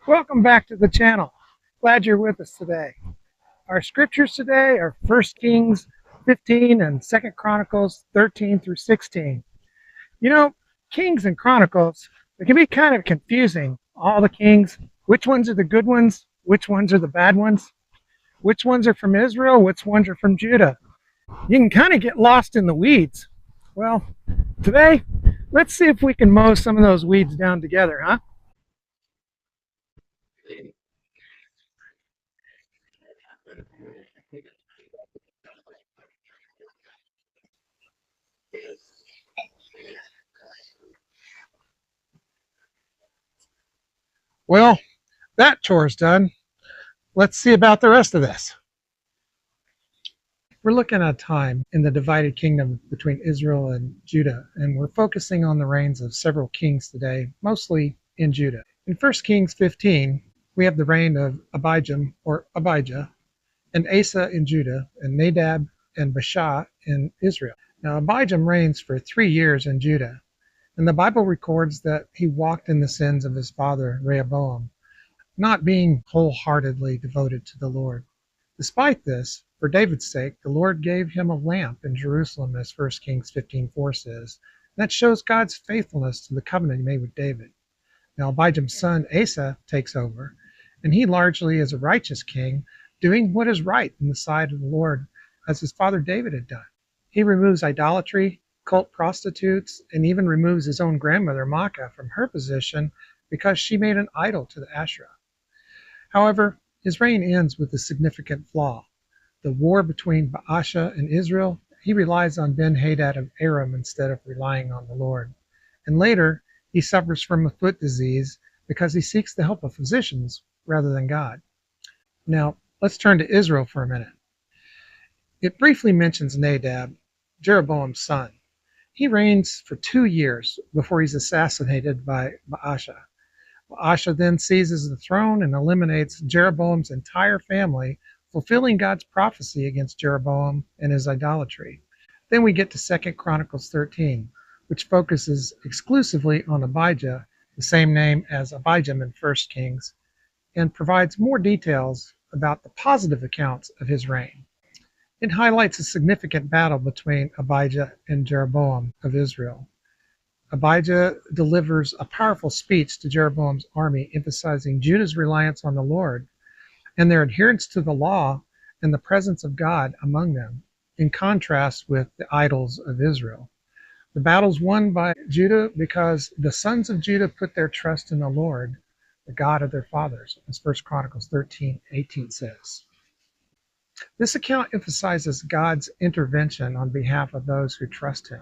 Welcome back to the channel. Glad you're with us today. Our scriptures today are 1 Kings 15 and 2 Chronicles 13 through 16. You know, Kings and Chronicles, they can be kind of confusing. All the kings, which ones are the good ones? Which ones are the bad ones? Which ones are from Israel? Which ones are from Judah? You can kind of get lost in the weeds. Well, today, let's see if we can mow some of those weeds down together, huh? Well, that chore's done. Let's see about the rest of this. We're looking at a time in the divided kingdom between Israel and Judah, and we're focusing on the reigns of several kings today, mostly in Judah. In 1 Kings 15, we have the reign of Abijah and Asa in Judah, and Nadab and Baasha in Israel. Now, Abijah reigns for 3 years in Judah, and the Bible records that he walked in the sins of his father Rehoboam, not being wholeheartedly devoted to the Lord. Despite this, for David's sake, the Lord gave him a lamp in Jerusalem, as 1 Kings 15:4 says. That shows God's faithfulness to the covenant he made with David. Now, Abijam's son Asa takes over, and he largely is a righteous king, doing what is right in the sight of the Lord, as his father David had done. He removes idolatry, cult prostitutes, and even removes his own grandmother Maacah from her position because she made an idol to the Asherah. However, his reign ends with a significant flaw. The war between Baasha and Israel, he relies on Ben-Hadad of Aram instead of relying on the Lord. And later, he suffers from a foot disease because he seeks the help of physicians rather than God. Now, let's turn to Israel for a minute. It briefly mentions Nadab, Jeroboam's son. He reigns for 2 years before he's assassinated by Baasha. Baasha then seizes the throne and eliminates Jeroboam's entire family, fulfilling God's prophecy against Jeroboam and his idolatry. Then we get to 2 Chronicles 13, which focuses exclusively on Abijah, the same name as Abijam in 1 Kings, and provides more details about the positive accounts of his reign. It highlights a significant battle between Abijah and Jeroboam of Israel. Abijah delivers a powerful speech to Jeroboam's army, emphasizing Judah's reliance on the Lord and their adherence to the law and the presence of God among them, in contrast with the idols of Israel. The battle's won by Judah because the sons of Judah put their trust in the Lord, the God of their fathers, as 1 Chronicles 13:18 says. This account emphasizes God's intervention on behalf of those who trust him.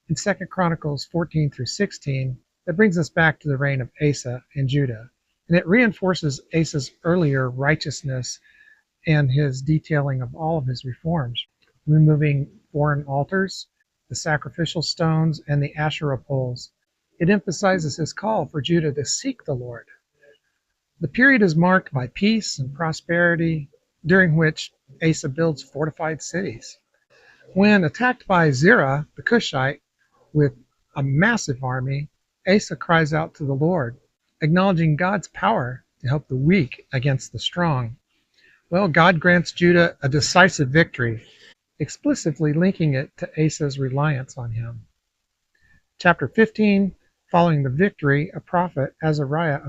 In 2 Chronicles 14 through 16, that brings us back to the reign of Asa in Judah, and it reinforces Asa's earlier righteousness and his detailing of all of his reforms, removing foreign altars, the sacrificial stones, and the Asherah poles. It emphasizes his call for Judah to seek the Lord. The period is marked by peace and prosperity, during which Asa builds fortified cities. When attacked by Zerah, the Cushite, with a massive army, Asa cries out to the Lord, acknowledging God's power to help the weak against the strong. Well, God grants Judah a decisive victory, explicitly linking it to Asa's reliance on him. Chapter 15, following the victory, a prophet, Azariah,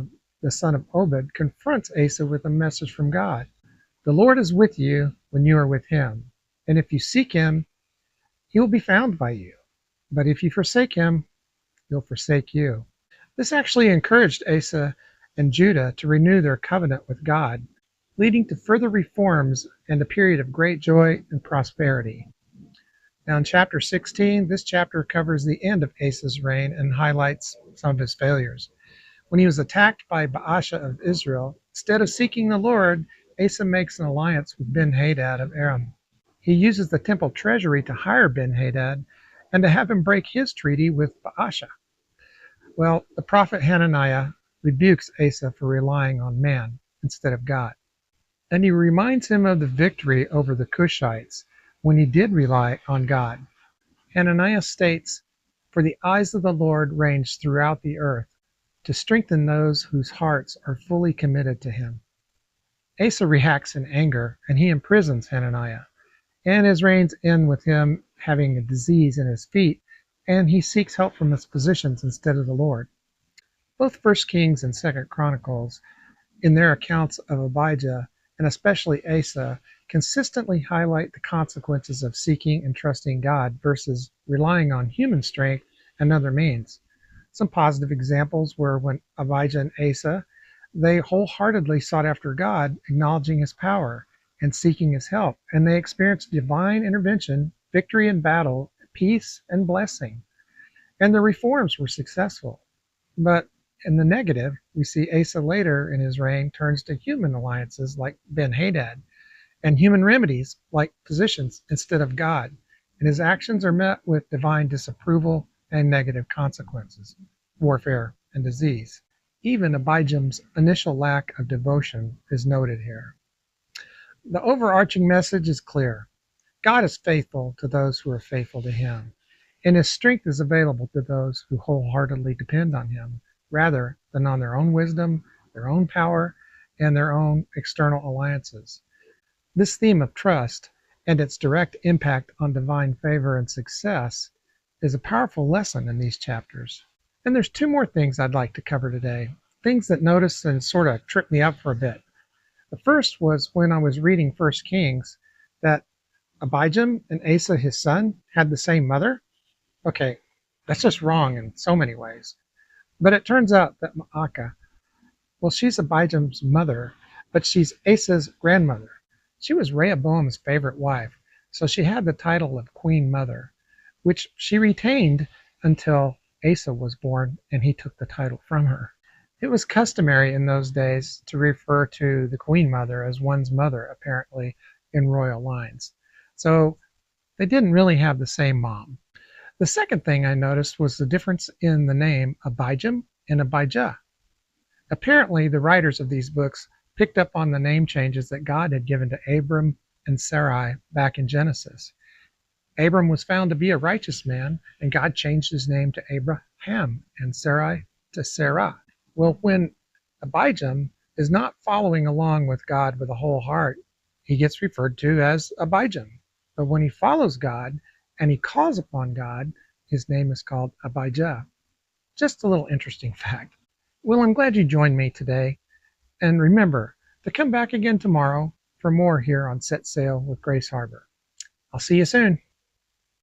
the son of Obed, confronts Asa with a message from God. The Lord is with you when you are with him, and if you seek him, he will be found by you. But if you forsake him, he'll forsake you. This actually encouraged Asa and Judah to renew their covenant with God, leading to further reforms and a period of great joy and prosperity. Now in chapter 16, this chapter covers the end of Asa's reign and highlights some of his failures. When he was attacked by Baasha of Israel, instead of seeking the Lord, Asa makes an alliance with Ben-Hadad of Aram. He uses the temple treasury to hire Ben-Hadad and to have him break his treaty with Baasha. Well, the prophet Hananiah rebukes Asa for relying on man instead of God. And he reminds him of the victory over the Cushites when he did rely on God. Hananiah states, "For the eyes of the Lord range throughout the earth, to strengthen those whose hearts are fully committed to him. Asa reacts in anger, and he imprisons Hananiah, and his reigns end with him having a disease in his feet, and he seeks help from his physicians instead of the Lord. Both First Kings and Second Chronicles, in their accounts of Abijah, and especially Asa, consistently highlight the consequences of seeking and trusting God versus relying on human strength and other means. Some positive examples were when Abijah and Asa, they wholeheartedly sought after God, acknowledging his power and seeking his help, and they experienced divine intervention, victory in battle, peace, and blessing. And the reforms were successful. But in the negative, we see Asa later in his reign turns to human alliances like Ben-Hadad and human remedies like physicians instead of God, and his actions are met with divine disapproval and negative consequences, warfare and disease. Even Abijam's initial lack of devotion is noted here. The overarching message is clear. God is faithful to those who are faithful to him, and his strength is available to those who wholeheartedly depend on him, rather than on their own wisdom, their own power, and their own external alliances. This theme of trust and its direct impact on divine favor and success is a powerful lesson in these chapters. And there's two more things I'd like to cover today, things that noticed and sort of tripped me up for a bit. The first was when I was reading First Kings that Abijam and Asa, his son, had the same mother. Okay, that's just wrong in so many ways. But it turns out that Maacah, well, she's Abijam's mother, but she's Asa's grandmother. She was Rehoboam's favorite wife, so she had the title of Queen Mother, which she retained until Asa was born and he took the title from her. It was customary in those days to refer to the Queen Mother as one's mother, apparently, in royal lines. So they didn't really have the same mom. The second thing I noticed was the difference in the name Abijam and Abijah. Apparently, the writers of these books picked up on the name changes that God had given to Abram and Sarai back in Genesis. Abram was found to be a righteous man, and God changed his name to Abraham and Sarai to Sarah. Well, when Abijam is not following along with God with a whole heart, he gets referred to as Abijam. But when he follows God and he calls upon God, his name is called Abijah. Just a little interesting fact. Well, I'm glad you joined me today. And remember to come back again tomorrow for more here on Set Sail with Grace Harbor. I'll see you soon.